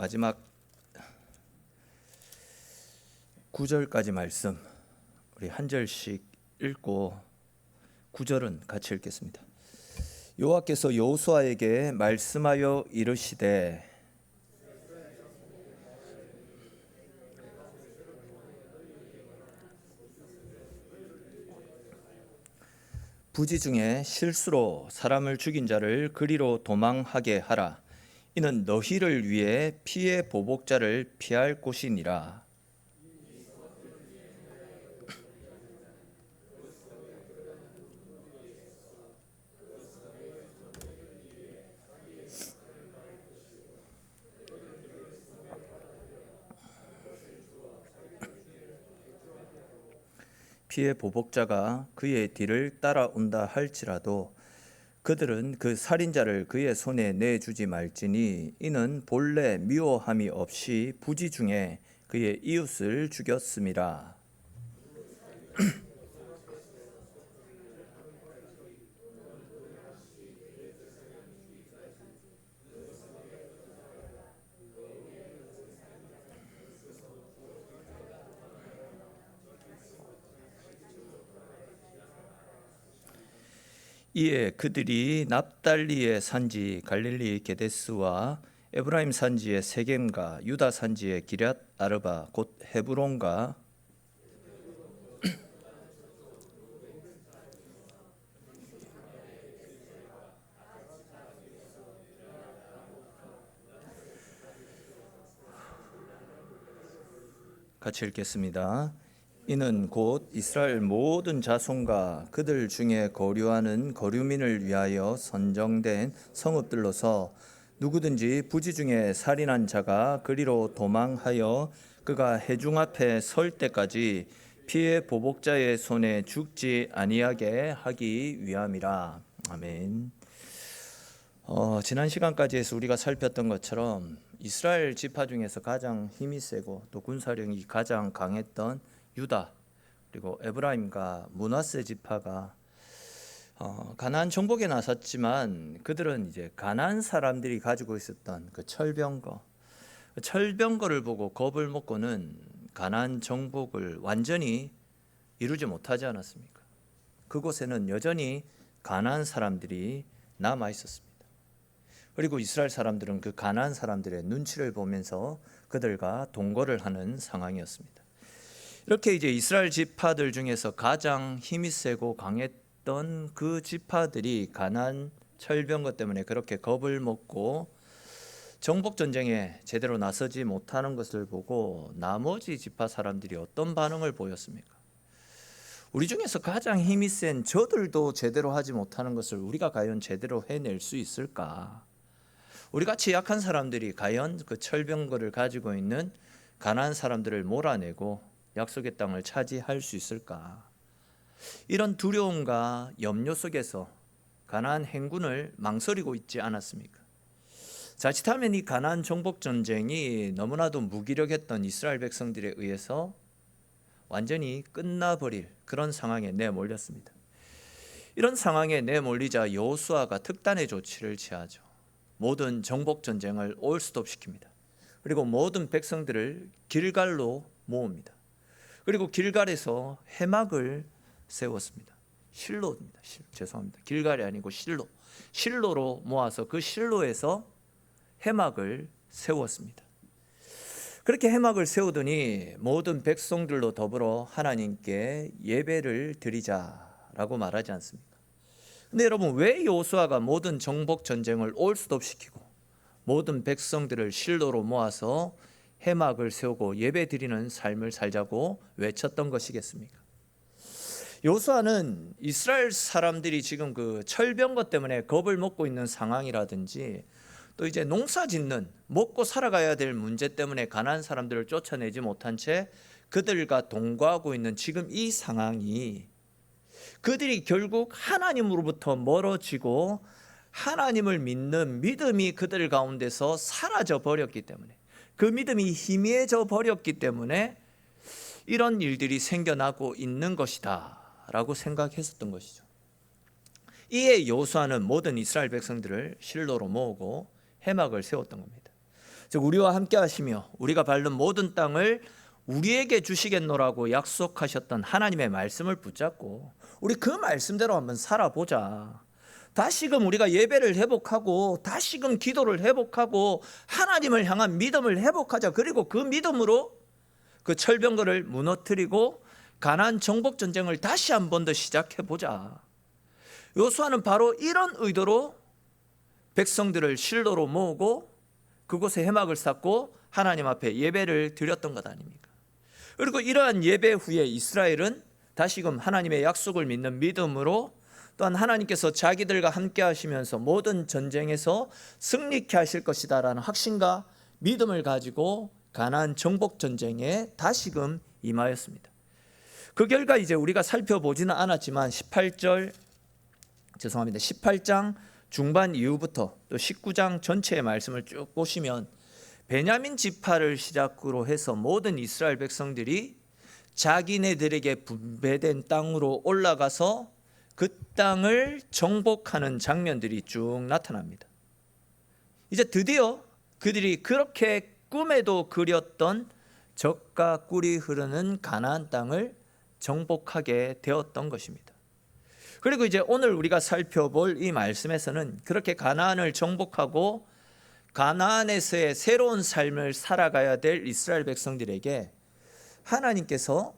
마지막 9절까지 말씀 우리 한 절씩 읽고 9절은 같이 읽겠습니다. 여호와께서 여호수아에게 말씀하여 이르시되 부지 중에 실수로 사람을 죽인 자를 그리로 도망하게 하라. 이는 너희를 위해 피의 보복자를 피할 곳이니라. 피의 보복자가 그의 뒤를 따라온다 할지라도 그들은 그 살인자를 그의 손에 내주지 말지니 이는 본래 미워함이 없이 부지 중에 그의 이웃을 죽였음이라. 이에 그들이 납달리의 산지 갈릴리 게데스와 에브라임 산지의 세겜과 유다 산지의 기럇 아르바 곧 헤브론과 같이 읽겠습니다. 이는 곧 이스라엘 모든 자손과 그들 중에 거류하는 거류민을 위하여 선정된 성읍들로서 누구든지 부지 중에 살인한 자가 그리로 도망하여 그가 회중 앞에 설 때까지 피의 보복자의 손에 죽지 아니하게 하기 위함이라. 아멘. 지난 시간까지 해서 우리가 살폈던 것처럼 이스라엘 지파 중에서 가장 힘이 세고 또 군사력이 가장 강했던 유다 그리고 에브라임과 므낫세 지파가 가나안 정복에 나섰지만 그들은 이제 가나안 사람들이 가지고 있었던 그 철병거를 보고 겁을 먹고는 가나안 정복을 완전히 이루지 못하지 않았습니까? 그곳에는 여전히 가나안 사람들이 남아 있었습니다. 그리고 이스라엘 사람들은 그 가나안 사람들의 눈치를 보면서 그들과 동거를 하는 상황이었습니다. 이렇게 이제 이스라엘 지파들 중에서 가장 힘이 세고 강했던 그 지파들이 가나안 철병거 때문에 그렇게 겁을 먹고 정복 전쟁에 제대로 나서지 못하는 것을 보고 나머지 지파 사람들이 어떤 반응을 보였습니까? 우리 중에서 가장 힘이 센 저들도 제대로 하지 못하는 것을 우리가 과연 제대로 해낼 수 있을까? 우리 같이 약한 사람들이 과연 그 철병거를 가지고 있는 가나안 사람들을 몰아내고 약속의 땅을 차지할 수 있을까? 이런 두려움과 염려 속에서 가나안 행군을 망설이고 있지 않았습니까? 자칫하면 이 가나안 정복 전쟁이 너무나도 무기력했던 이스라엘 백성들에 의해서 완전히 끝나버릴 그런 상황에 내몰렸습니다. 이런 상황에 내몰리자 여호수아가 특단의 조치를 취하죠. 모든 정복 전쟁을 올스톱시킵니다. 그리고 모든 백성들을 길갈로 모읍니다. 그리고 길갈에서 회막을 세웠습니다. 실로입니다. 죄송합니다. 길갈이 아니고 실로로 모아서 그 실로에서 회막을 세웠습니다. 그렇게 회막을 세우더니 모든 백성들로 더불어 하나님께 예배를 드리자라고 말하지 않습니까? 근데 여러분, 왜 여호수아가 모든 정복 전쟁을 올스톱시키고 모든 백성들을 실로로 모아서 회막을 세우고 예배 드리는 삶을 살자고 외쳤던 것이겠습니까? 여호수아는 이스라엘 사람들이 지금 그 철병거 때문에 겁을 먹고 있는 상황이라든지 또 이제 농사 짓는 먹고 살아가야 될 문제 때문에 가나안 사람들을 쫓아내지 못한 채 그들과 동거하고 있는 지금 이 상황이 그들이 결국 하나님으로부터 멀어지고 하나님을 믿는 믿음이 그들 가운데서 사라져 버렸기 때문에 그 믿음이 희미해져 버렸기 때문에 이런 일들이 생겨나고 있는 것이다 라고 생각했었던 것이죠. 이에 여호수아는 모든 이스라엘 백성들을 실로로 모으고 회막을 세웠던 겁니다. 즉 우리와 함께 하시며 우리가 밟는 모든 땅을 우리에게 주시겠노라고 약속하셨던 하나님의 말씀을 붙잡고 우리 그 말씀대로 한번 살아보자. 다시금 우리가 예배를 회복하고 다시금 기도를 회복하고 하나님을 향한 믿음을 회복하자. 그리고 그 믿음으로 그 철병거를 무너뜨리고 가나안 정복 전쟁을 다시 한 번 더 시작해 보자. 여호수아는 바로 이런 의도로 백성들을 실로로 모으고 그곳에 회막을 쌓고 하나님 앞에 예배를 드렸던 것 아닙니까? 그리고 이러한 예배 후에 이스라엘은 다시금 하나님의 약속을 믿는 믿음으로 또한 하나님께서 자기들과 함께 하시면서 모든 전쟁에서 승리케 하실 것이다라는 확신과 믿음을 가지고 가나안 정복 전쟁에 다시금 임하였습니다. 그 결과 이제 우리가 살펴보지는 않았지만 18장 중반 이후부터 또 19장 전체의 말씀을 쭉 보시면 베냐민 지파를 시작으로 해서 모든 이스라엘 백성들이 자기네들에게 분배된 땅으로 올라가서 그 땅을 정복하는 장면들이 쭉 나타납니다. 이제 드디어 그들이 그렇게 꿈에도 그렸던 젖과 꿀이 흐르는 가나안 땅을 정복하게 되었던 것입니다. 그리고 이제 오늘 우리가 살펴볼 이 말씀에서는 그렇게 가나안을 정복하고 가나안에서의 새로운 삶을 살아가야 될 이스라엘 백성들에게 하나님께서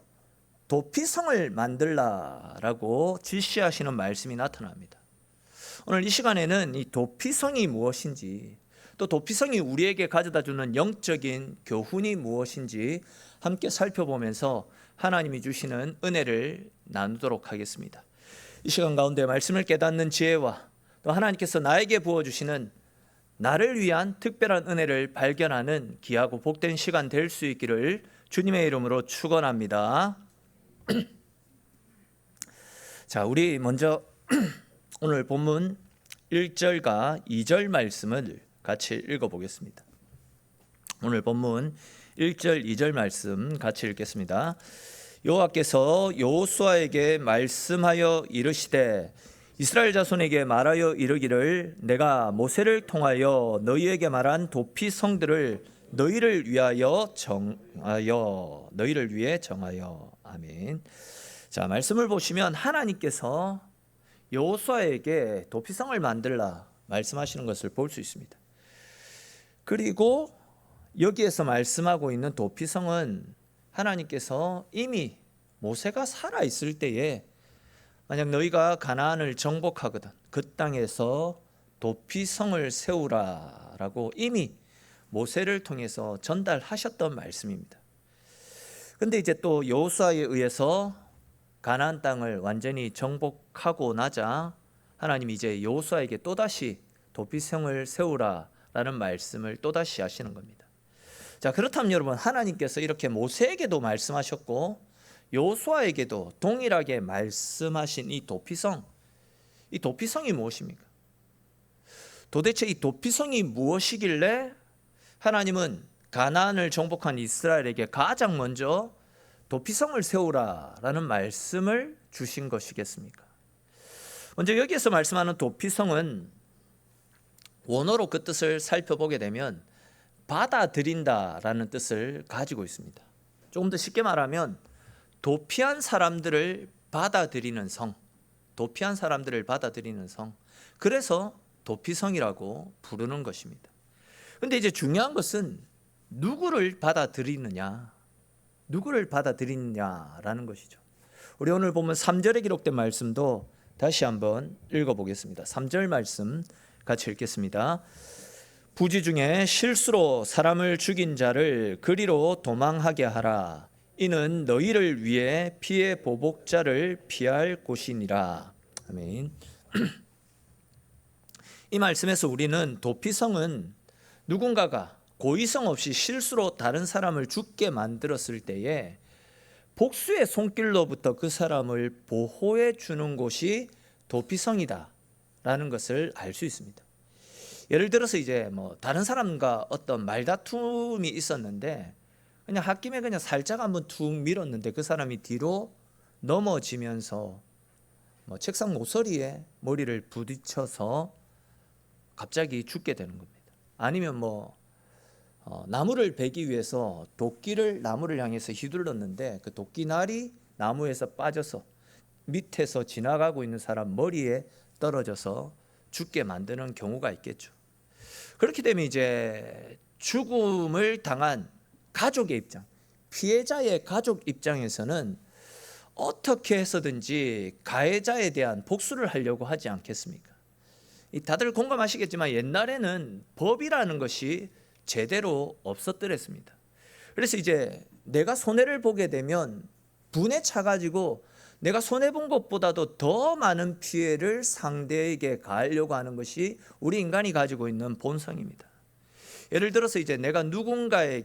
도피성을 만들라라고 지시하시는 말씀이 나타납니다. 오늘 이 시간에는 이 도피성이 무엇인지 또 도피성이 우리에게 가져다주는 영적인 교훈이 무엇인지 함께 살펴보면서 하나님이 주시는 은혜를 나누도록 하겠습니다. 이 시간 가운데 말씀을 깨닫는 지혜와 또 하나님께서 나에게 부어주시는 나를 위한 특별한 은혜를 발견하는 귀하고 복된 시간 될 수 있기를 주님의 이름으로 축원합니다. 자, 우리 먼저 오늘 본문 1절과 2절 말씀을 같이 읽어보겠습니다. 오늘 본문 1절 2절 말씀 같이 읽겠습니다. 여호와께서 여호수아에게 말씀하여 이르시되 이스라엘 자손에게 말하여 이르기를 내가 모세를 통하여 너희에게 말한 도피성들을 너희를 위해 정하여 아멘. 자, 말씀을 보시면 하나님께서 여호수아에게 도피성을 만들라 말씀하시는 것을 볼 수 있습니다. 그리고 여기에서 말씀하고 있는 도피성은 하나님께서 이미 모세가 살아 있을 때에 만약 너희가 가나안을 정복하거든 그 땅에서 도피성을 세우라라고 이미 모세를 통해서 전달하셨던 말씀입니다. 근데 이제 또 여호수아에 의해서 가나안 땅을 완전히 정복하고 나자 하나님이 이제 여호수아에게 또다시 도피성을 세우라라는 말씀을 또다시 하시는 겁니다. 자, 그렇다면 여러분, 하나님께서 이렇게 모세에게도 말씀하셨고 여호수아에게도 동일하게 말씀하신 이 도피성이 무엇입니까? 도대체 이 도피성이 무엇이길래 하나님은 가나안을 정복한 이스라엘에게 가장 먼저 도피성을 세우라라는 말씀을 주신 것이겠습니까? 먼저 여기에서 말씀하는 도피성은 원어로 그 뜻을 살펴보게 되면 받아들인다라는 뜻을 가지고 있습니다. 조금 더 쉽게 말하면 도피한 사람들을 받아들이는 성, 그래서 도피성이라고 부르는 것입니다. 그런데 이제 중요한 것은 누구를 받아들이느냐라는 것이죠. 우리 오늘 보면 3절에 기록된 말씀도 다시 한번 읽어보겠습니다. 3절 말씀 같이 읽겠습니다. 부지 중에 실수로 사람을 죽인 자를 그리로 도망하게 하라. 이는 너희를 위해 피의 보복자를 피할 곳이니라. 아멘. 이 말씀에서 우리는 도피성은 누군가가 고의성 없이 실수로 다른 사람을 죽게 만들었을 때에 복수의 손길로부터 그 사람을 보호해 주는 곳이 도피성이다라는 것을 알 수 있습니다. 예를 들어서 이제 다른 사람과 어떤 말다툼이 있었는데 그냥 홧김에 그냥 살짝 한번 툭 밀었는데 그 사람이 뒤로 넘어지면서 책상 모서리에 머리를 부딪혀서 갑자기 죽게 되는 겁니다. 아니면 나무를 베기 위해서 도끼를 나무를 향해서 휘둘렀는데 그 도끼날이 나무에서 빠져서 밑에서 지나가고 있는 사람 머리에 떨어져서 죽게 만드는 경우가 있겠죠. 그렇게 되면 이제 죽음을 당한 가족의 입장, 피해자의 가족 입장에서는 어떻게 해서든지 가해자에 대한 복수를 하려고 하지 않겠습니까? 다들 공감하시겠지만 옛날에는 법이라는 것이 제대로 없었더랬습니다. 그래서 이제 내가 손해를 보게 되면 분에 차가지고 내가 손해본 것보다도 더 많은 피해를 상대에게 가하려고 하는 것이 우리 인간이 가지고 있는 본성입니다. 예를 들어서 이제 내가 누군가의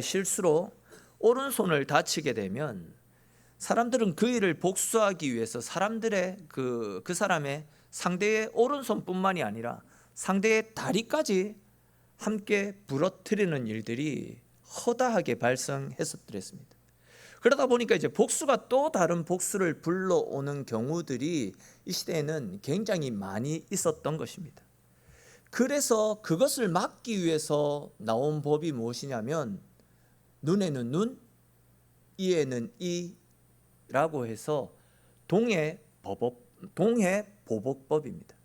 실수로 오른손을 다치게 되면 사람들은 그 일을 복수하기 위해서 사람들의 그 사람의 상대의 오른손뿐만이 아니라 상대의 다리까지 함께 부러뜨리는 일들이 허다하게 발생했었더랬습니다. 그러다 보니까 이제 복수가 또 다른 복수를 불러오는 경우들이 이 시대에는 굉장히 많이 있었던 것입니다. 그래서 그것을 막기 위해서 나온 법이 무엇이냐면 눈에는 눈, 이에는 이라고 해서 동해보복법입니다.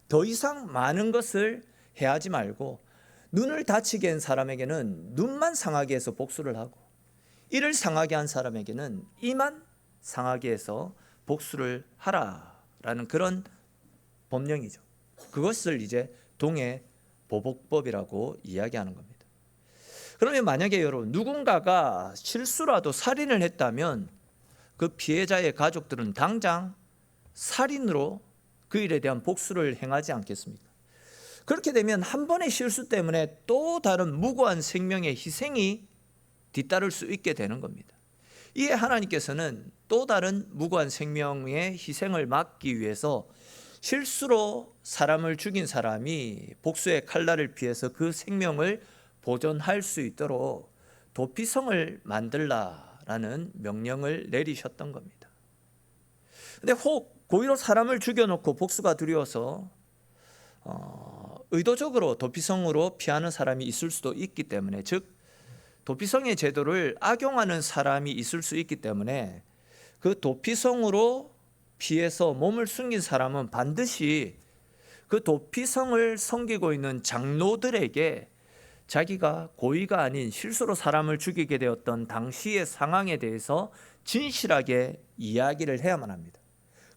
더 이상 많은 것을 해하지 말고 눈을 다치게 한 사람에게는 눈만 상하게 해서 복수를 하고 이를 상하게 한 사람에게는 이만 상하게 해서 복수를 하라라는 그런 법령이죠. 그것을 이제 동해보복법이라고 이야기하는 겁니다. 그러면 만약에 여러분 누군가가 실수라도 살인을 했다면 그 피해자의 가족들은 당장 살인으로 그 일에 대한 복수를 행하지 않겠습니까? 그렇게 되면 한 번의 실수 때문에 또 다른 무고한 생명의 희생이 뒤따를 수 있게 되는 겁니다. 이에 하나님께서는 또 다른 무고한 생명의 희생을 막기 위해서 실수로 사람을 죽인 사람이 복수의 칼날을 피해서 그 생명을 보존할 수 있도록 도피성을 만들라라는 명령을 내리셨던 겁니다. 근데 혹 고의로 사람을 죽여놓고 복수가 두려워서 의도적으로 도피성으로 피하는 사람이 있을 수도 있기 때문에, 즉 도피성의 제도를 악용하는 사람이 있을 수 있기 때문에 그 도피성으로 피해서 몸을 숨긴 사람은 반드시 그 도피성을 섬기고 있는 장로들에게 자기가 고의가 아닌 실수로 사람을 죽이게 되었던 당시의 상황에 대해서 진실하게 이야기를 해야만 합니다.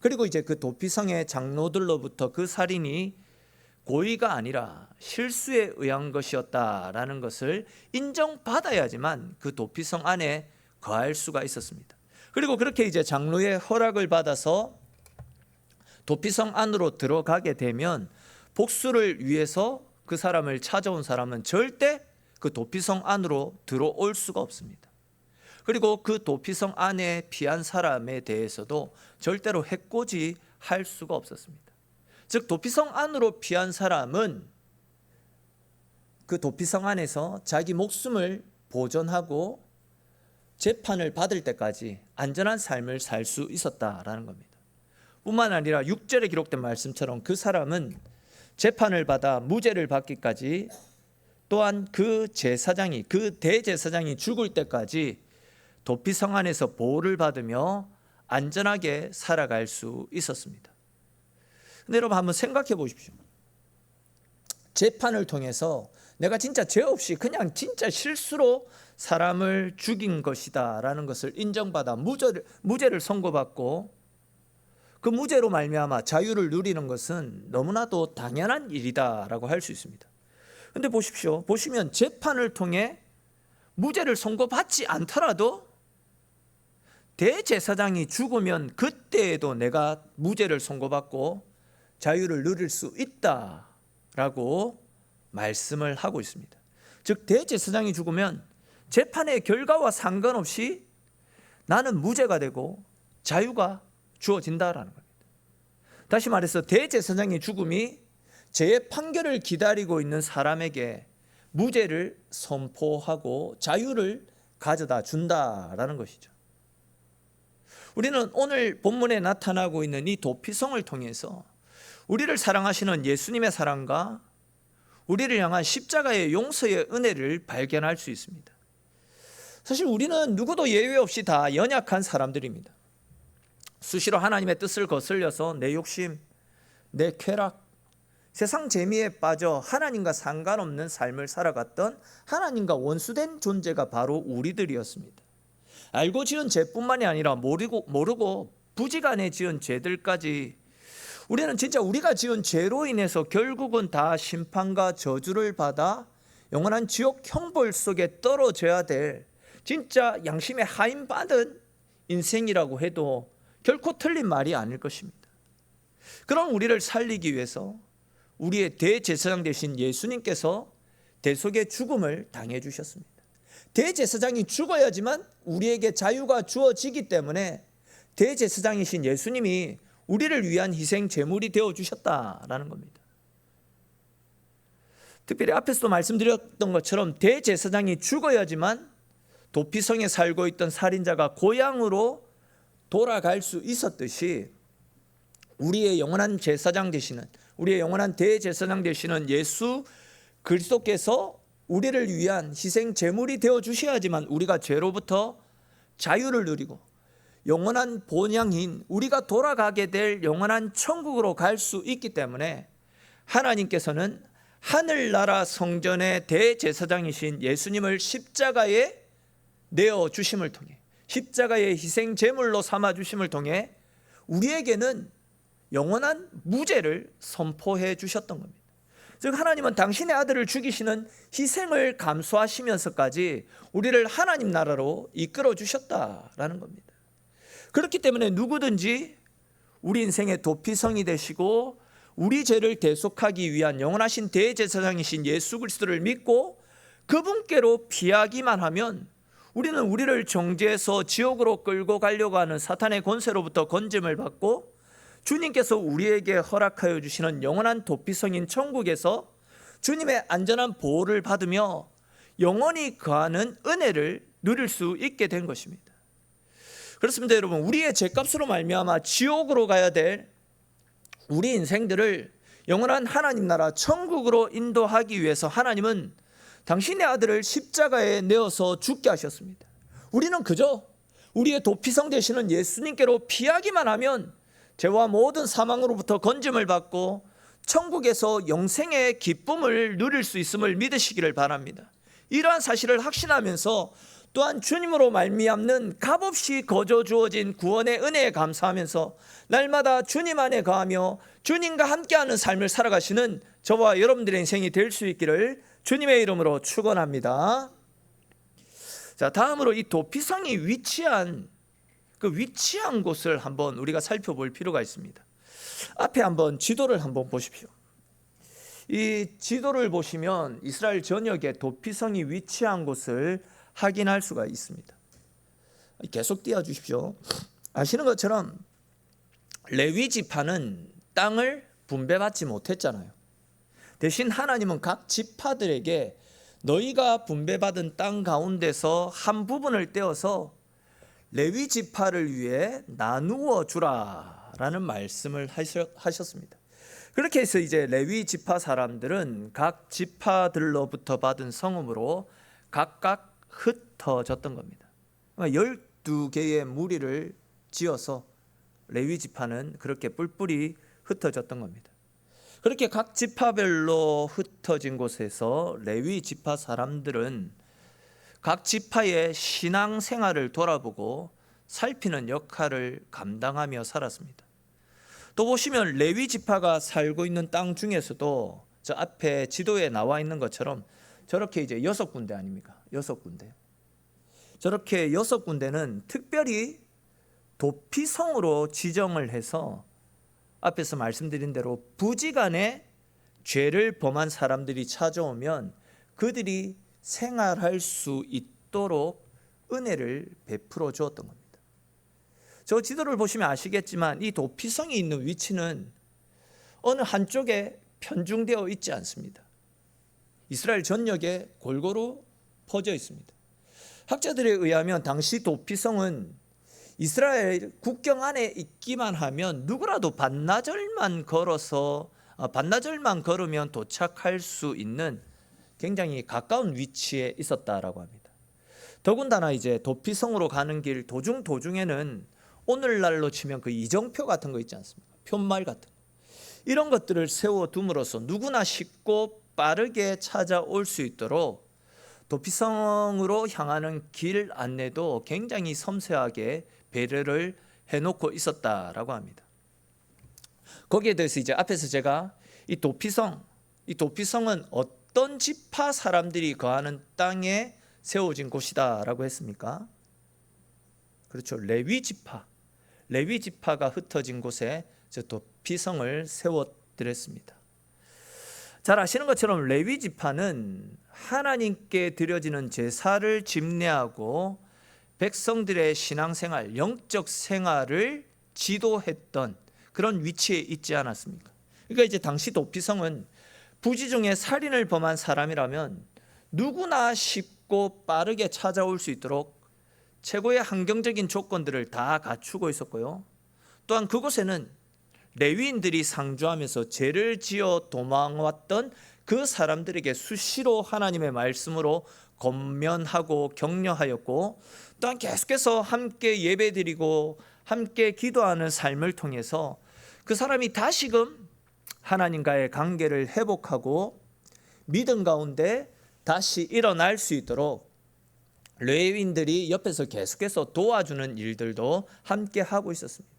그리고 이제 그 도피성의 장로들로부터 그 살인이 고의가 아니라 실수에 의한 것이었다라는 것을 인정받아야지만 그 도피성 안에 거할 수가 있었습니다. 그리고 그렇게 이제 장로의 허락을 받아서 도피성 안으로 들어가게 되면 복수를 위해서 그 사람을 찾아온 사람은 절대 그 도피성 안으로 들어올 수가 없습니다. 그리고 그 도피성 안에 피한 사람에 대해서도 절대로 해코지할 수가 없었습니다. 즉 도피성 안으로 피한 사람은 그 도피성 안에서 자기 목숨을 보존하고 재판을 받을 때까지 안전한 삶을 살 수 있었다라는 겁니다. 뿐만 아니라 6절에 기록된 말씀처럼 그 사람은 재판을 받아 무죄를 받기까지, 또한 그 대제사장이 죽을 때까지 도피성 안에서 보호를 받으며 안전하게 살아갈 수 있었습니다. 근데 여러분 한번 생각해 보십시오. 재판을 통해서 내가 진짜 죄 없이 그냥 진짜 실수로 사람을 죽인 것이다 라는 것을 인정받아 무죄를 선고받고 그 무죄로 말미암아 자유를 누리는 것은 너무나도 당연한 일이다라고 할 수 있습니다. 그런데 보시면 재판을 통해 무죄를 선고받지 않더라도 대제사장이 죽으면 그때에도 내가 무죄를 선고받고 자유를 누릴 수 있다라고 말씀을 하고 있습니다. 즉 대제사장이 죽으면 재판의 결과와 상관없이 나는 무죄가 되고 자유가 주어진다라는 겁니다. 다시 말해서 대제사장의 죽음이 죄의 판결을 기다리고 있는 사람에게 무죄를 선포하고 자유를 가져다 준다라는 것이죠. 우리는 오늘 본문에 나타나고 있는 이 도피성을 통해서 우리를 사랑하시는 예수님의 사랑과 우리를 향한 십자가의 용서의 은혜를 발견할 수 있습니다. 사실 우리는 누구도 예외 없이 다 연약한 사람들입니다. 수시로 하나님의 뜻을 거슬려서 내 욕심, 내 쾌락, 세상 재미에 빠져 하나님과 상관없는 삶을 살아갔던 하나님과 원수된 존재가 바로 우리들이었습니다. 알고 지은 죄뿐만이 아니라 모르고 부지간에 지은 죄들까지 우리는 진짜 우리가 지은 죄로 인해서 결국은 다 심판과 저주를 받아 영원한 지옥 형벌 속에 떨어져야 될 진짜 양심의 하인받은 인생이라고 해도 결코 틀린 말이 아닐 것입니다. 그런 우리를 살리기 위해서 우리의 대제사장 되신 예수님께서 대속의 죽음을 당해 주셨습니다. 대제사장이 죽어야지만 우리에게 자유가 주어지기 때문에 대제사장이신 예수님이 우리를 위한 희생 제물이 되어 주셨다라는 겁니다. 특별히 앞에서도 말씀드렸던 것처럼 대제사장이 죽어야지만 도피성에 살고 있던 살인자가 고향으로 돌아갈 수 있었듯이 우리의 영원한 제사장 되시는, 우리의 영원한 대제사장 되시는 예수 그리스도께서 우리를 위한 희생 제물이 되어 주셔야지만 우리가 죄로부터 자유를 누리고 영원한 본향인 우리가 돌아가게 될 영원한 천국으로 갈 수 있기 때문에 하나님께서는 하늘나라 성전의 대제사장이신 예수님을 십자가에 내어 주심을 통해, 십자가의 희생 제물로 삼아 주심을 통해 우리에게는 영원한 무죄를 선포해 주셨던 겁니다. 즉 하나님은 당신의 아들을 죽이시는 희생을 감수하시면서까지 우리를 하나님 나라로 이끌어 주셨다라는 겁니다. 그렇기 때문에 누구든지 우리 인생의 도피성이 되시고 우리 죄를 대속하기 위한 영원하신 대제사장이신 예수 그리스도를 믿고 그분께로 피하기만 하면 우리는 우리를 정죄해서 지옥으로 끌고 가려고 하는 사탄의 권세로부터 건짐을 받고 주님께서 우리에게 허락하여 주시는 영원한 도피성인 천국에서 주님의 안전한 보호를 받으며 영원히 거하는 은혜를 누릴 수 있게 된 것입니다. 그렇습니다, 여러분. 우리의 죄값으로 말미암아 지옥으로 가야 될 우리 인생들을 영원한 하나님 나라 천국으로 인도하기 위해서 하나님은 당신의 아들을 십자가에 내어서 죽게 하셨습니다. 우리는 그저 우리의 도피성 되시는 예수님께로 피하기만 하면 죄와 모든 사망으로부터 건짐을 받고 천국에서 영생의 기쁨을 누릴 수 있음을 믿으시기를 바랍니다. 이러한 사실을 확신하면서 또한 주님으로 말미암는 값없이 거저 주어진 구원의 은혜에 감사하면서 날마다 주님 안에 거하며 주님과 함께하는 삶을 살아가시는 저와 여러분들의 인생이 될 수 있기를 주님의 이름으로 축원합니다. 자, 다음으로 이 도피성이 위치한 곳을 한번 우리가 살펴볼 필요가 있습니다. 앞에 한번 지도를 한번 보십시오. 이 지도를 보시면 이스라엘 전역에 도피성이 위치한 곳을 확인할 수가 있습니다. 계속 띄워주십시오. 아시는 것처럼 레위 지파는 땅을 분배받지 못했잖아요. 대신 하나님은 각 지파들에게 너희가 분배받은 땅 가운데서 한 부분을 떼어서 레위 지파를 위해 나누어 주라라는 말씀을 하셨습니다. 그렇게 해서 이제 레위 지파 사람들은 각 지파들로부터 받은 성읍으로 각각 흩어졌던 겁니다. 12개의 무리를 지어서 레위 지파는 그렇게 뿔뿔이 흩어졌던 겁니다. 그렇게 각 지파별로 흩어진 곳에서 레위 지파 사람들은 각 지파의 신앙 생활을 돌아보고 살피는 역할을 감당하며 살았습니다. 또 보시면 레위 지파가 살고 있는 땅 중에서도 저 앞에 지도에 나와 있는 것처럼 저렇게 이제 6군데 아닙니까? 6군데. 저렇게 6군데는 특별히 도피성으로 지정을 해서 앞에서 말씀드린 대로 부지간에 죄를 범한 사람들이 찾아오면 그들이 생활할 수 있도록 은혜를 베풀어 주었던 겁니다. 저 지도를 보시면 아시겠지만 이 도피성이 있는 위치는 어느 한쪽에 편중되어 있지 않습니다. 이스라엘 전역에 골고루 퍼져 있습니다. 학자들에 의하면 당시 도피성은 이스라엘 국경 안에 있기만 하면 누구라도 반나절만 걸어서 반나절만 걸으면 도착할 수 있는 굉장히 가까운 위치에 있었다라고 합니다. 더군다나 이제 도피성으로 가는 길 도중에는 오늘날로 치면 그 이정표 같은 거 있지 않습니까? 편말 같은 거. 이런 것들을 세워둠으로써 누구나 쉽고 빠르게 찾아올 수 있도록 도피성으로 향하는 길 안내도 굉장히 섬세하게 배려를 해놓고 있었다라고 합니다. 거기에 대해서 이제 앞에서 제가 이 도피성은 어떤 지파 사람들이 거하는 땅에 세워진 곳이다라고 했습니까? 그렇죠. 레위 지파가 흩어진 곳에 저 도피성을 세워드렸습니다. 잘 아시는 것처럼 레위 지파는 하나님께 드려지는 제사를 집례하고 백성들의 신앙생활, 영적 생활을 지도했던 그런 위치에 있지 않았습니까? 그러니까 이제 당시 도피성은 부지 중에 살인을 범한 사람이라면 누구나 쉽고 빠르게 찾아올 수 있도록 최고의 환경적인 조건들을 다 갖추고 있었고요. 또한 그곳에는 레위인들이 상주하면서 죄를 지어 도망왔던 그 사람들에게 수시로 하나님의 말씀으로 권면하고 격려하였고, 또한 계속해서 함께 예배드리고 함께 기도하는 삶을 통해서 그 사람이 다시금 하나님과의 관계를 회복하고 믿음 가운데 다시 일어날 수 있도록 레위인들이 옆에서 계속해서 도와주는 일들도 함께 하고 있었습니다.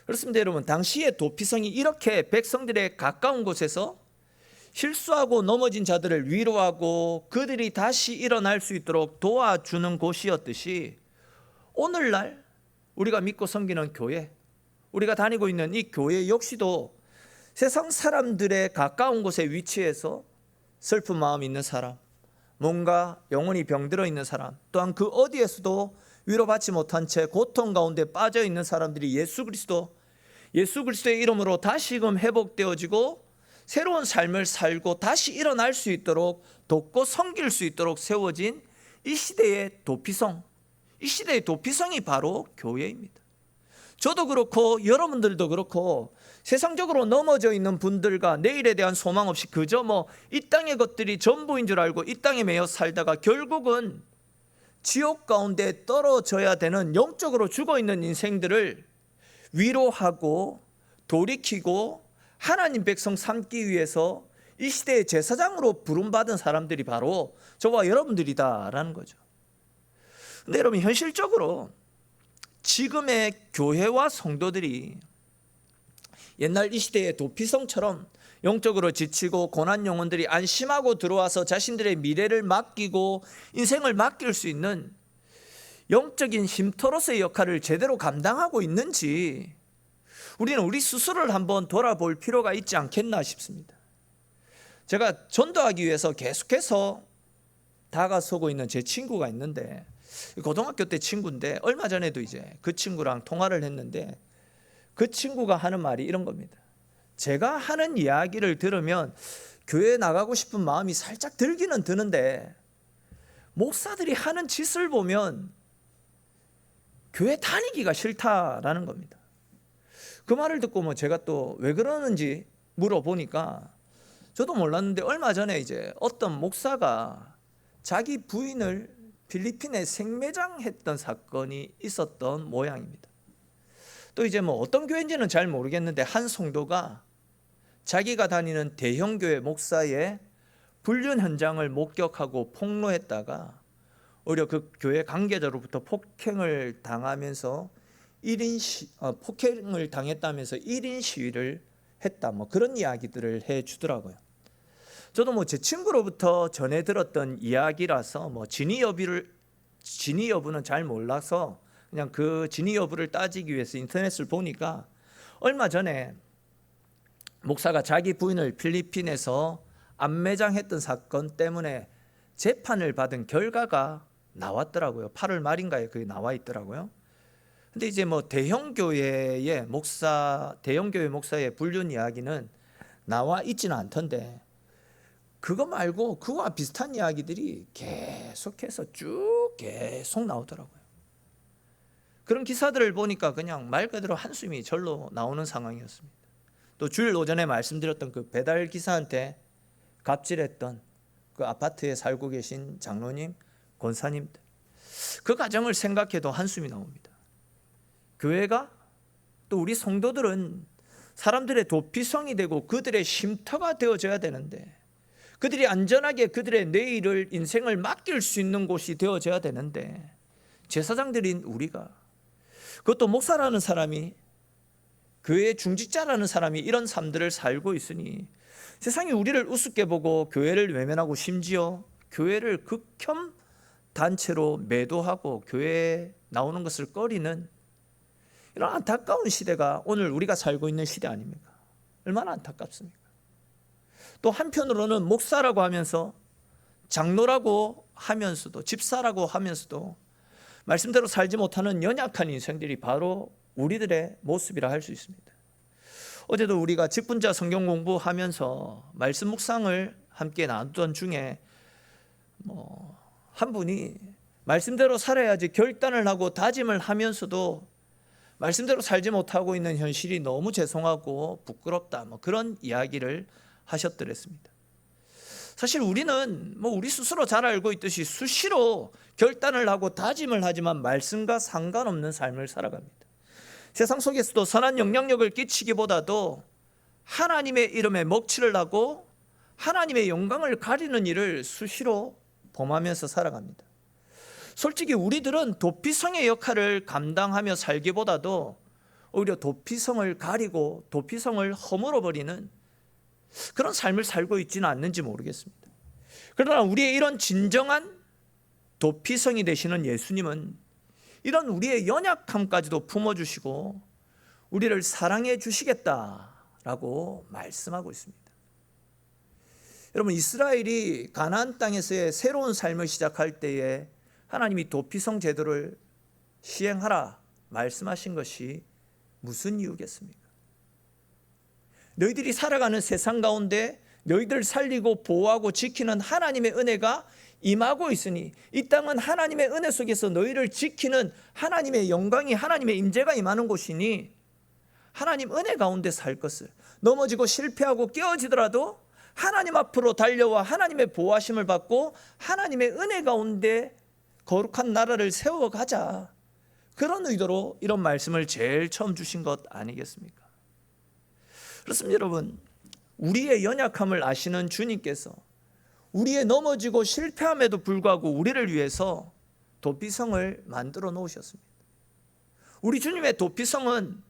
그렇습니다, 여러분. 당시의 도피성이 이렇게 백성들의 가까운 곳에서 실수하고 넘어진 자들을 위로하고 그들이 다시 일어날 수 있도록 도와주는 곳이었듯이, 오늘날 우리가 믿고 섬기는 교회, 우리가 다니고 있는 이 교회 역시도 세상 사람들의 가까운 곳에 위치해서 슬픈 마음이 있는 사람, 뭔가 영혼이 병들어 있는 사람, 또한 그 어디에서도 위로받지 못한 채 고통 가운데 빠져 있는 사람들이 예수 그리스도의 이름으로 다시금 회복되어지고 새로운 삶을 살고 다시 일어날 수 있도록 돕고 섬길 수 있도록 세워진 이 시대의 도피성, 이 시대의 도피성이 바로 교회입니다. 저도 그렇고 여러분들도 그렇고 세상적으로 넘어져 있는 분들과 내일에 대한 소망 없이 그저 이 땅의 것들이 전부인 줄 알고 이 땅에 매여 살다가 결국은 지옥 가운데 떨어져야 되는, 영적으로 죽어있는 인생들을 위로하고 돌이키고 하나님 백성 삼기 위해서 이 시대의 제사장으로 부름받은 사람들이 바로 저와 여러분들이다라는 거죠. 근데 여러분, 현실적으로 지금의 교회와 성도들이 옛날 이 시대의 도피성처럼 영적으로 지치고 고난 영혼들이 안심하고 들어와서 자신들의 미래를 맡기고 인생을 맡길 수 있는 영적인 쉼터로서의 역할을 제대로 감당하고 있는지 우리는 우리 스스로를 한번 돌아볼 필요가 있지 않겠나 싶습니다. 제가 전도하기 위해서 계속해서 다가서고 있는 제 친구가 있는데, 고등학교 때 친구인데 얼마 전에도 이제 그 친구랑 통화를 했는데 그 친구가 하는 말이 이런 겁니다. 제가 하는 이야기를 들으면 교회에 나가고 싶은 마음이 살짝 들기는 드는데 목사들이 하는 짓을 보면 교회 다니기가 싫다라는 겁니다. 그 말을 듣고 제가 또 왜 그러는지 물어보니까 저도 몰랐는데 얼마 전에 이제 어떤 목사가 자기 부인을 필리핀에 생매장했던 사건이 있었던 모양입니다. 또 이제 어떤 교회인지는 잘 모르겠는데 한 성도가 자기가 다니는 대형교회 목사의 불륜 현장을 목격하고 폭로했다가 오히려 그 교회 관계자로부터 폭행을 당하면서 폭행을 당했다면서 1인 시위를 했다, 그런 이야기들을 해주더라고요. 저도 제 친구로부터 전해 들었던 이야기라서 진위 여부는 잘 몰라서 그냥 그 진위 여부를 따지기 위해서 인터넷을 보니까 얼마 전에 목사가 자기 부인을 필리핀에서 암매장했던 사건 때문에 재판을 받은 결과가 나왔더라고요. 8월 말인가에 그게 나와 있더라고요. 근데 이제 대형 교회 목사의 불륜 이야기는 나와 있지는 않던데, 그거 말고 그와 비슷한 이야기들이 계속해서 계속 나오더라고요. 그런 기사들을 보니까 그냥 말 그대로 한숨이 절로 나오는 상황이었습니다. 또 주일 오전에 말씀드렸던 그 배달 기사한테 갑질했던 그 아파트에 살고 계신 장로님, 권사님들, 그 가정을 생각해도 한숨이 나옵니다. 교회가 또 우리 성도들은 사람들의 도피성이 되고 그들의 쉼터가 되어져야 되는데, 그들이 안전하게 그들의 내일을, 인생을 맡길 수 있는 곳이 되어져야 되는데, 제사장들인 우리가, 그것도 목사라는 사람이, 교회의 중직자라는 사람이 이런 삶들을 살고 있으니 세상이 우리를 우습게 보고 교회를 외면하고 심지어 교회를 극혐 단체로 매도하고 교회에 나오는 것을 꺼리는 이런 안타까운 시대가 오늘 우리가 살고 있는 시대 아닙니까? 얼마나 안타깝습니까? 또 한편으로는 목사라고 하면서, 장로라고 하면서도, 집사라고 하면서도 말씀대로 살지 못하는 연약한 인생들이 바로 우리들의 모습이라 할 수 있습니다. 어제도 우리가 직분자 성경 공부하면서 말씀 묵상을 함께 나누던 중에 한 분이 말씀대로 살아야지 결단을 하고 다짐을 하면서도 말씀대로 살지 못하고 있는 현실이 너무 죄송하고 부끄럽다, 그런 이야기를 하셨더랬습니다. 사실 우리는 우리 스스로 잘 알고 있듯이 수시로 결단을 하고 다짐을 하지만 말씀과 상관없는 삶을 살아갑니다. 세상 속에서도 선한 영향력을 끼치기보다도 하나님의 이름에 먹칠을 하고 하나님의 영광을 가리는 일을 수시로 범하면서 살아갑니다. 솔직히 우리들은 도피성의 역할을 감당하며 살기보다도 오히려 도피성을 가리고 도피성을 허물어버리는 그런 삶을 살고 있지는 않는지 모르겠습니다. 그러나 우리의 이런 진정한 도피성이 되시는 예수님은 이런 우리의 연약함까지도 품어주시고 우리를 사랑해 주시겠다라고 말씀하고 있습니다. 여러분, 이스라엘이 가나안 땅에서의 새로운 삶을 시작할 때에 하나님이 도피성 제도를 시행하라 말씀하신 것이 무슨 이유겠습니까? 너희들이 살아가는 세상 가운데 너희들 살리고 보호하고 지키는 하나님의 은혜가 임하고 있으니, 이 땅은 하나님의 은혜 속에서 너희를 지키는 하나님의 영광이, 하나님의 임재가 임하는 곳이니 하나님 은혜 가운데 살 것을, 넘어지고 실패하고 깨어지더라도 하나님 앞으로 달려와 하나님의 보호하심을 받고 하나님의 은혜 가운데 거룩한 나라를 세워가자, 그런 의도로 이런 말씀을 제일 처음 주신 것 아니겠습니까? 그렇습니다. 여러분, 우리의 연약함을 아시는 주님께서 우리의 넘어지고 실패함에도 불구하고 우리를 위해서 도피성을 만들어 놓으셨습니다. 우리 주님의 도피성은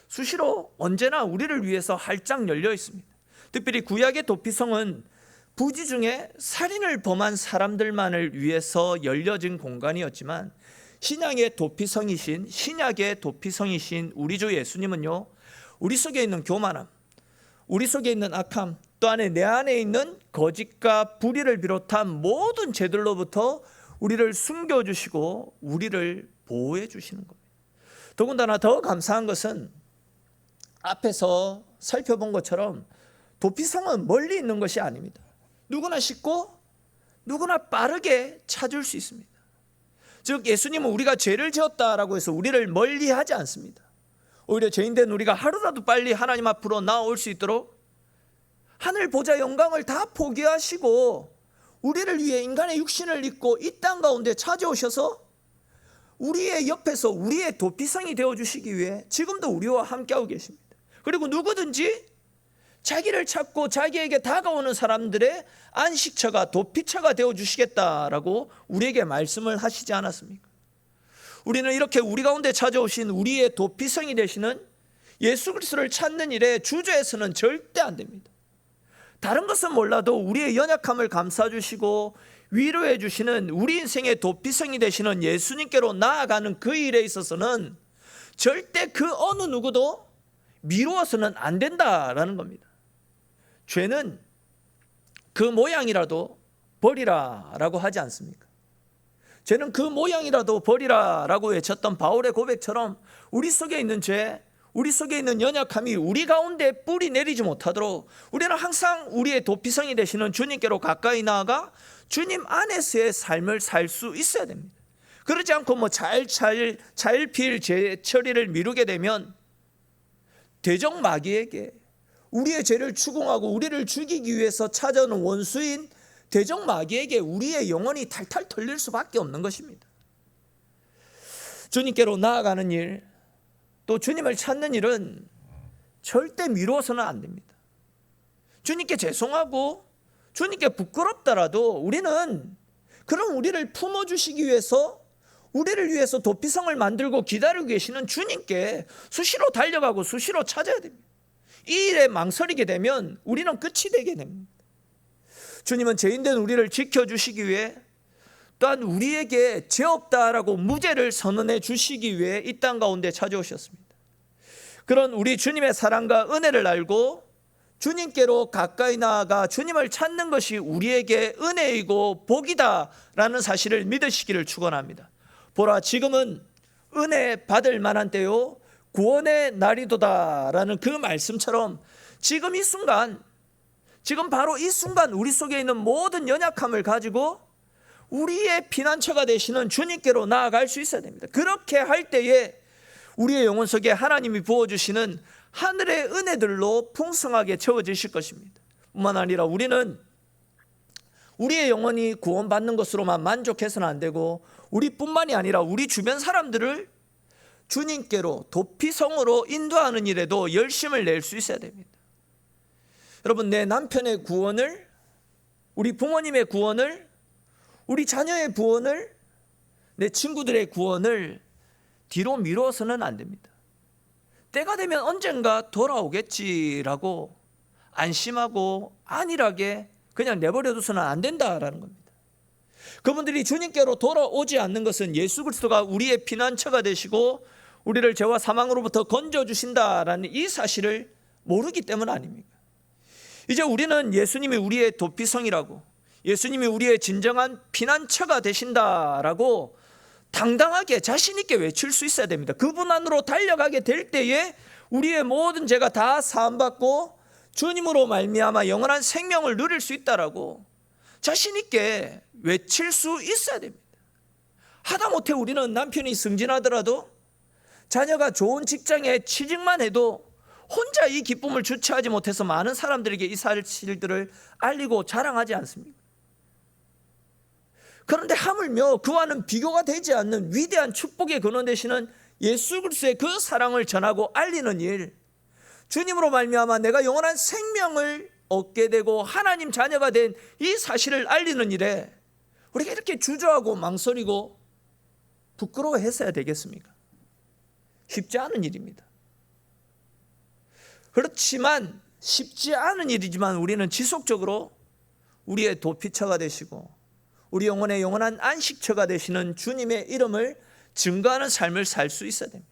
수시로 언제나 우리를 위해서 활짝 열려 있습니다. 특별히 구약의 도피성은 부지 중에 살인을 범한 사람들만을 위해서 열려진 공간이었지만, 신약의 도피성이신 우리 주 예수님은요, 우리 속에 있는 교만함, 우리 속에 있는 악함, 또 내 안에 있는 거짓과 불의를 비롯한 모든 죄들로부터 우리를 숨겨주시고 우리를 보호해 주시는 겁니다. 더군다나 더 감사한 것은 앞에서 살펴본 것처럼 도피성은 멀리 있는 것이 아닙니다. 누구나 쉽고 누구나 빠르게 찾을 수 있습니다. 즉, 예수님은 우리가 죄를 지었다라고 해서 우리를 멀리하지 않습니다. 오히려 죄인된 우리가 하루라도 빨리 하나님 앞으로 나올 수 있도록 하늘 보좌 영광을 다 포기하시고 우리를 위해 인간의 육신을 입고 이 땅 가운데 찾아오셔서 우리의 옆에서 우리의 도피성이 되어주시기 위해 지금도 우리와 함께하고 계십니다. 그리고 누구든지 자기를 찾고 자기에게 다가오는 사람들의 안식처가, 도피처가 되어주시겠다라고 우리에게 말씀을 하시지 않았습니까? 우리는 이렇게 우리 가운데 찾아오신 우리의 도피성이 되시는 예수 그리스도를 찾는 일에 주저해서는 절대 안 됩니다. 다른 것은 몰라도 우리의 연약함을 감싸주시고 위로해 주시는 우리 인생의 도피성이 되시는 예수님께로 나아가는 그 일에 있어서는 절대 그 어느 누구도 미루어서는 안 된다라는 겁니다. 죄는 그 모양이라도 버리라라고 하지 않습니까? 죄는 그 모양이라도 버리라라고 외쳤던 바울의 고백처럼 우리 속에 있는 죄, 우리 속에 있는 연약함이 우리 가운데 뿌리 내리지 못하도록 우리는 항상 우리의 도피성이 되시는 주님께로 가까이 나아가 주님 안에서의 삶을 살 수 있어야 됩니다. 그러지 않고 자일필 죄 처리를 미루게 되면 대적 마귀에게 우리의 죄를 추궁하고 우리를 죽이기 위해서 찾아오는 원수인 대적 마귀에게 우리의 영혼이 탈탈 털릴 수밖에 없는 것입니다. 주님께로 나아가는 일, 또 주님을 찾는 일은 절대 미루어서는 안 됩니다. 주님께 죄송하고 주님께 부끄럽더라도 우리는 그럼 우리를 품어주시기 위해서, 우리를 위해서 도피성을 만들고 기다리고 계시는 주님께 수시로 달려가고 수시로 찾아야 됩니다. 이 일에 망설이게 되면 우리는 끝이 되게 됩니다. 주님은 죄인된 우리를 지켜주시기 위해, 또한 우리에게 죄 없다라고 무죄를 선언해 주시기 위해 이 땅 가운데 찾아오셨습니다. 그런 우리 주님의 사랑과 은혜를 알고 주님께로 가까이 나아가 주님을 찾는 것이 우리에게 은혜이고 복이다라는 사실을 믿으시기를 축원합니다. 보라, 지금은 은혜 받을 만한 때요 구원의 날이도다라는 그 말씀처럼 지금 이 순간, 지금 바로 이 순간 우리 속에 있는 모든 연약함을 가지고 우리의 피난처가 되시는 주님께로 나아갈 수 있어야 됩니다. 그렇게 할 때에 우리의 영혼 속에 하나님이 부어주시는 하늘의 은혜들로 풍성하게 채워지실 것입니다. 뿐만 아니라 우리는 우리의 영혼이 구원받는 것으로만 만족해서는 안 되고, 우리뿐만이 아니라 우리 주변 사람들을 주님께로 도피성으로 인도하는 일에도 열심을 낼 수 있어야 됩니다. 여러분, 내 남편의 구원을, 우리 부모님의 구원을, 우리 자녀의 구원을, 내 친구들의 구원을 뒤로 미루어서는 안 됩니다. 때가 되면 언젠가 돌아오겠지라고 안심하고 안일하게 그냥 내버려둬서는 안 된다라는 겁니다. 그분들이 주님께로 돌아오지 않는 것은 예수 그리스도가 우리의 피난처가 되시고 우리를 죄와 사망으로부터 건져주신다라는 이 사실을 모르기 때문 아닙니까? 이제 우리는 예수님이 우리의 도피성이라고, 예수님이 우리의 진정한 피난처가 되신다라고 당당하게 자신 있게 외칠 수 있어야 됩니다. 그분 안으로 달려가게 될 때에 우리의 모든 죄가 다 사함받고 주님으로 말미암아 영원한 생명을 누릴 수 있다라고 자신 있게 외칠 수 있어야 됩니다. 하다못해 우리는 남편이 승진하더라도, 자녀가 좋은 직장에 취직만 해도 혼자 이 기쁨을 주체하지 못해서 많은 사람들에게 이 사실들을 알리고 자랑하지 않습니까? 그런데 하물며 그와는 비교가 되지 않는 위대한 축복의 근원 되시는 예수 그리스도의 그 사랑을 전하고 알리는 일, 주님으로 말미암아 내가 영원한 생명을 얻게 되고 하나님 자녀가 된 이 사실을 알리는 일에 우리가 이렇게 주저하고 망설이고 부끄러워했어야 되겠습니까? 쉽지 않은 일입니다. 그렇지만, 쉽지 않은 일이지만 우리는 지속적으로 우리의 도피처가 되시고 우리 영혼의 영원한 안식처가 되시는 주님의 이름을 증거하는 삶을 살 수 있어야 됩니다.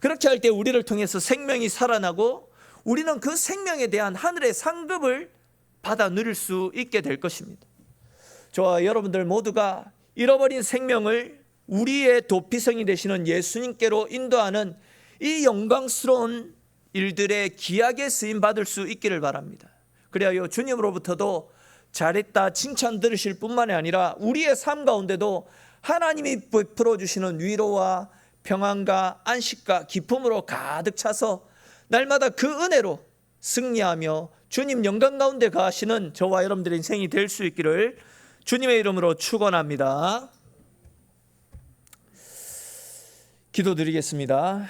그렇게 할 때 우리를 통해서 생명이 살아나고 우리는 그 생명에 대한 하늘의 상급을 받아 누릴 수 있게 될 것입니다. 저와 여러분들 모두가 잃어버린 생명을 우리의 도피성이 되시는 예수님께로 인도하는 이 영광스러운 일들의 기약에 쓰임 받을 수 있기를 바랍니다. 그래야 주님으로부터도 잘했다 칭찬 들으실 뿐만이 아니라 우리의 삶 가운데도 하나님이 베풀어 주시는 위로와 평안과 안식과 기쁨으로 가득 차서 날마다 그 은혜로 승리하며 주님 영광 가운데 가시는 저와 여러분들의 인생이 될 수 있기를 주님의 이름으로 축원합니다. 기도드리겠습니다.